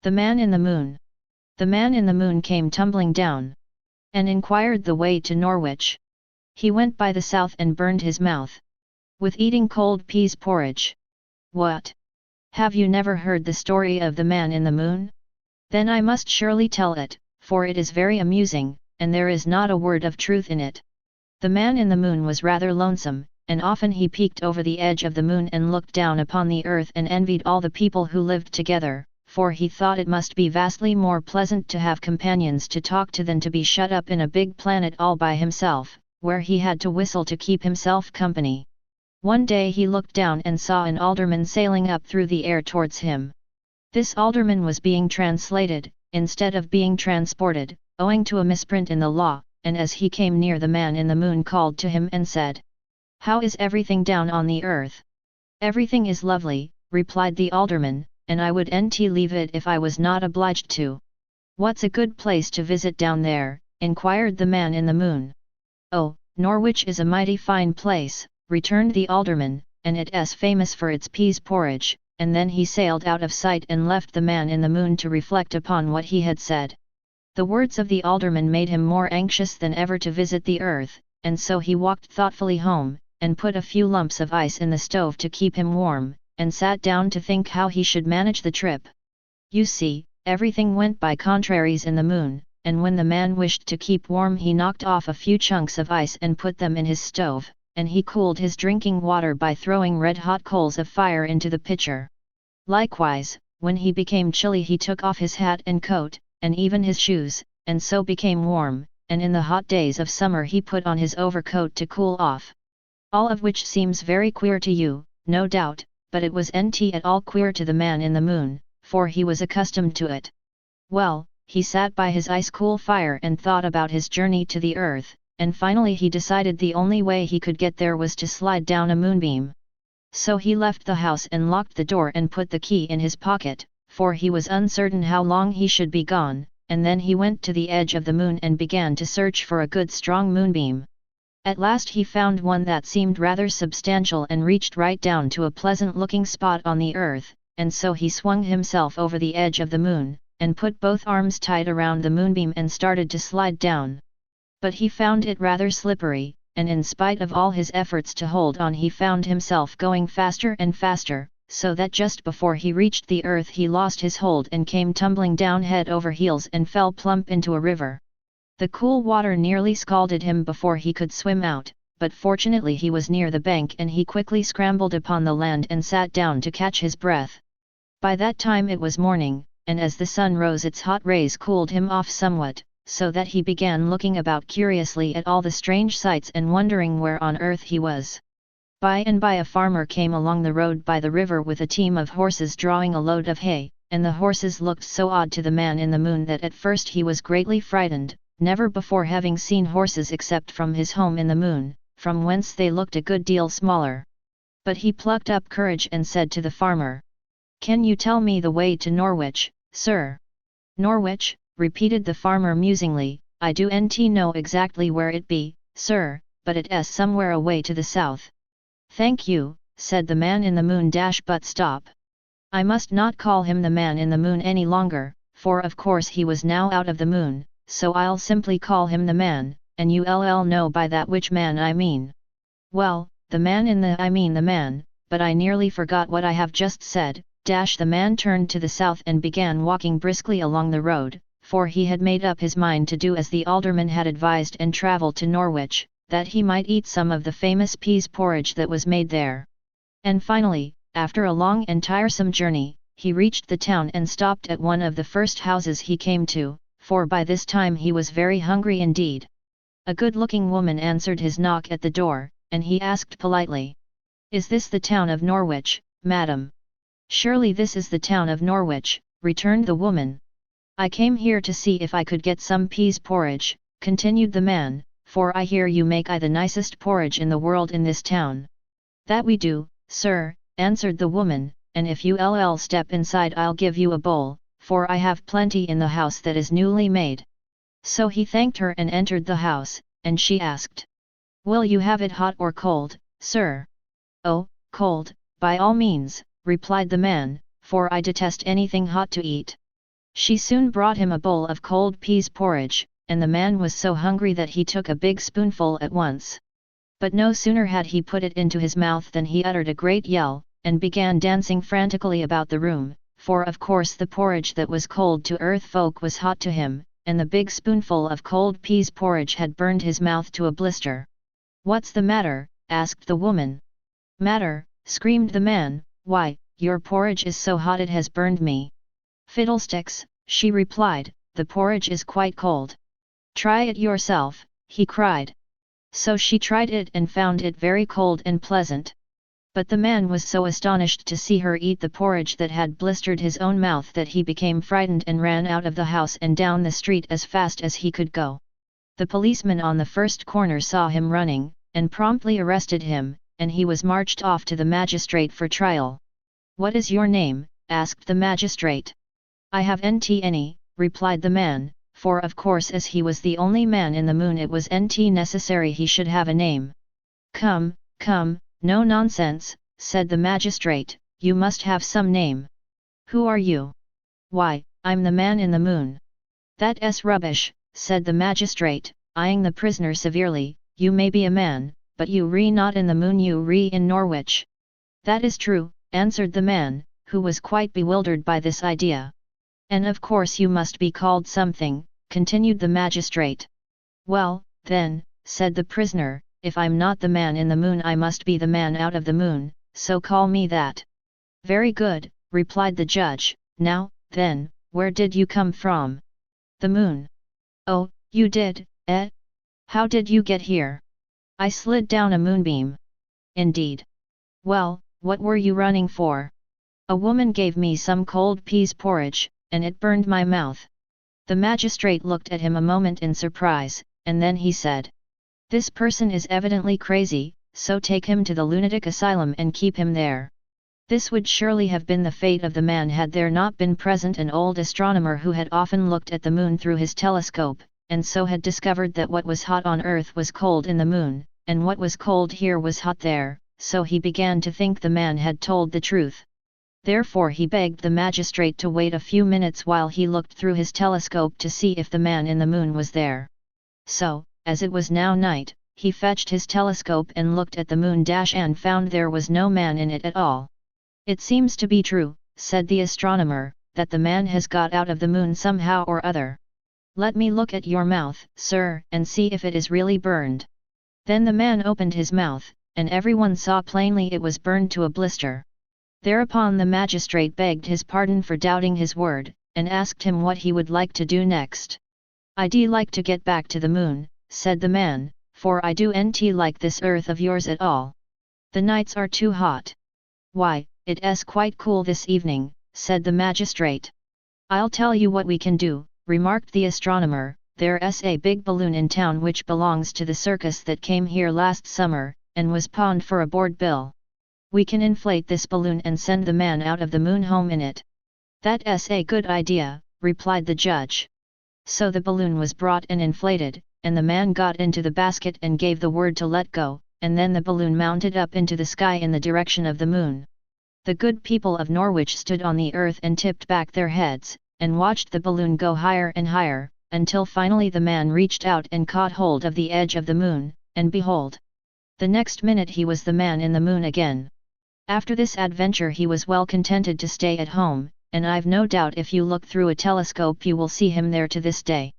The Man in the Moon. The Man in the Moon came tumbling down, and inquired the way to Norwich. He went by the south and burned his mouth with eating cold peas porridge. What? Have you never heard the story of the Man in the Moon? Then I must surely tell it, for it is very amusing, and there is not a word of truth in it. The Man in the Moon was rather lonesome, and often he peeked over the edge of the moon and looked down upon the earth and envied all the people who lived together, for he thought it must be vastly more pleasant to have companions to talk to than to be shut up in a big planet all by himself, where he had to whistle to keep himself company. One day he looked down and saw an alderman sailing up through the air towards him. This alderman was being translated, instead of being transported, owing to a misprint in the law, and as he came near the Man in the Moon called to him and said, "How is everything down on the earth?" "Everything is lovely," replied the alderman, "and I would leave it if I was not obliged to." "What's a good place to visit down there?" inquired the Man in the Moon. "Oh, Norwich is a mighty fine place," returned the alderman, "and it's famous for its peas porridge," and then he sailed out of sight and left the Man in the Moon to reflect upon what he had said. The words of the alderman made him more anxious than ever to visit the earth, and so he walked thoughtfully home, and put a few lumps of ice in the stove to keep him warm, and sat down to think how he should manage the trip. You see, everything went by contraries in the moon, and when the man wished to keep warm he knocked off a few chunks of ice and put them in his stove, and he cooled his drinking water by throwing red-hot coals of fire into the pitcher. Likewise, when he became chilly he took off his hat and coat, and even his shoes, and so became warm, and in the hot days of summer he put on his overcoat to cool off. All of which seems very queer to you, no doubt, but it was not at all queer to the Man in the Moon, for he was accustomed to it. Well, he sat by his ice-cool fire and thought about his journey to the earth, and finally he decided the only way he could get there was to slide down a moonbeam. So he left the house and locked the door and put the key in his pocket, for he was uncertain how long he should be gone, and then he went to the edge of the moon and began to search for a good strong moonbeam. At last he found one that seemed rather substantial and reached right down to a pleasant-looking spot on the earth, and so he swung himself over the edge of the moon, and put both arms tight around the moonbeam and started to slide down. But he found it rather slippery, and in spite of all his efforts to hold on he found himself going faster and faster, so that just before he reached the earth he lost his hold and came tumbling down head over heels and fell plump into a river. The cool water nearly scalded him before he could swim out, but fortunately he was near the bank and he quickly scrambled upon the land and sat down to catch his breath. By that time it was morning, and as the sun rose its hot rays cooled him off somewhat, so that he began looking about curiously at all the strange sights and wondering where on earth he was. By and by a farmer came along the road by the river with a team of horses drawing a load of hay, and the horses looked so odd to the Man in the Moon that at first he was greatly frightened, never before having seen horses except from his home in the moon, from whence they looked a good deal smaller. But he plucked up courage and said to the farmer, "Can you tell me the way to Norwich, sir?" "Norwich," repeated the farmer musingly, "I do not know exactly where it be, sir, but it's somewhere away to the south." "Thank you," said the Man in the Moon but stop. I must not call him the Man in the Moon any longer, for of course he was now out of the moon, so I'll simply call him the Man, and you'll know by that which man I mean. "Well, the man in the I mean the man, but I nearly forgot what I have just said." The man turned to the south and began walking briskly along the road, for he had made up his mind to do as the alderman had advised and travel to Norwich, that he might eat some of the famous peas porridge that was made there. And finally, after a long and tiresome journey, he reached the town and stopped at one of the first houses he came to, for by this time he was very hungry indeed. A good-looking woman answered his knock at the door, and he asked politely, "Is this the town of Norwich, madam?" "Surely this is the town of Norwich," returned the woman. "I came here to see if I could get some peas porridge," continued the man, "for I hear you make the nicest porridge in the world in this town." "That we do, sir," answered the woman, "and if you'll step inside I'll give you a bowl, for I have plenty in the house that is newly made." So he thanked her and entered the house, and she asked, "Will you have it hot or cold, sir?" "Oh, cold, by all means," replied the man, "for I detest anything hot to eat." She soon brought him a bowl of cold peas porridge, and the man was so hungry that he took a big spoonful at once. But no sooner had he put it into his mouth than he uttered a great yell, and began dancing frantically about the room, for of course the porridge that was cold to earth folk was hot to him, and the big spoonful of cold peas porridge had burned his mouth to a blister. "What's the matter?" asked the woman. "Matter?" screamed the man, "why, your porridge is so hot it has burned me." "Fiddlesticks," she replied, "the porridge is quite cold." "Try it yourself," he cried. So she tried it and found it very cold and pleasant. But the man was so astonished to see her eat the porridge that had blistered his own mouth that he became frightened and ran out of the house and down the street as fast as he could go. The policeman on the first corner saw him running, and promptly arrested him, and he was marched off to the magistrate for trial. "What is your name?" asked the magistrate. "I have nt any," replied the man, for of course as he was the only man in the moon it was nt necessary he should have a name. "Come, come, no nonsense," said the magistrate, "you must have some name. Who are you?" "Why, I'm the man in the moon." "That's rubbish," said the magistrate, eyeing the prisoner severely, "you may be a man, but you re not in the moon, you re in Norwich." "That is true," answered the man, who was quite bewildered by this idea. "And of course you must be called something," continued the magistrate. "Well, then," said the prisoner, "if I'm not the man in the moon I must be the man out of the moon, so call me that." "Very good," replied the judge, "now, then, where did you come from?" "The moon." "Oh, you did, eh? How did you get here?" "I slid down a moonbeam." "Indeed? Well, what were you running for?" "A woman gave me some cold peas porridge, and it burned my mouth." The magistrate looked at him a moment in surprise, and then he said, "This person is evidently crazy, so take him to the lunatic asylum and keep him there." This would surely have been the fate of the man had there not been present an old astronomer who had often looked at the moon through his telescope, and so had discovered that what was hot on Earth was cold in the moon, and what was cold here was hot there, so he began to think the man had told the truth. Therefore he begged the magistrate to wait a few minutes while he looked through his telescope to see if the man in the moon was there. So, as it was now night, he fetched his telescope and looked at the moon and found there was no man in it at all. "It seems to be true," said the astronomer, "that the man has got out of the moon somehow or other. Let me look at your mouth, sir, and see if it is really burned." Then the man opened his mouth, and everyone saw plainly it was burned to a blister. Thereupon the magistrate begged his pardon for doubting his word, and asked him what he would like to do next. "I'd like to get back to the moon," said the man, "for I do nt like this earth of yours at all. The nights are too hot." "Why, it's quite cool this evening," said the magistrate. "I'll tell you what we can do," remarked the astronomer, "there's a big balloon in town which belongs to the circus that came here last summer, and was pawned for a board bill. We can inflate this balloon and send the man out of the moon home in it." "That's a good idea," replied the judge. So the balloon was brought and inflated, and the man got into the basket and gave the word to let go, and then the balloon mounted up into the sky in the direction of the moon. The good people of Norwich stood on the earth and tipped back their heads, and watched the balloon go higher and higher, until finally the man reached out and caught hold of the edge of the moon, and behold! The next minute he was the man in the moon again. After this adventure he was well contented to stay at home, and I've no doubt if you look through a telescope you will see him there to this day.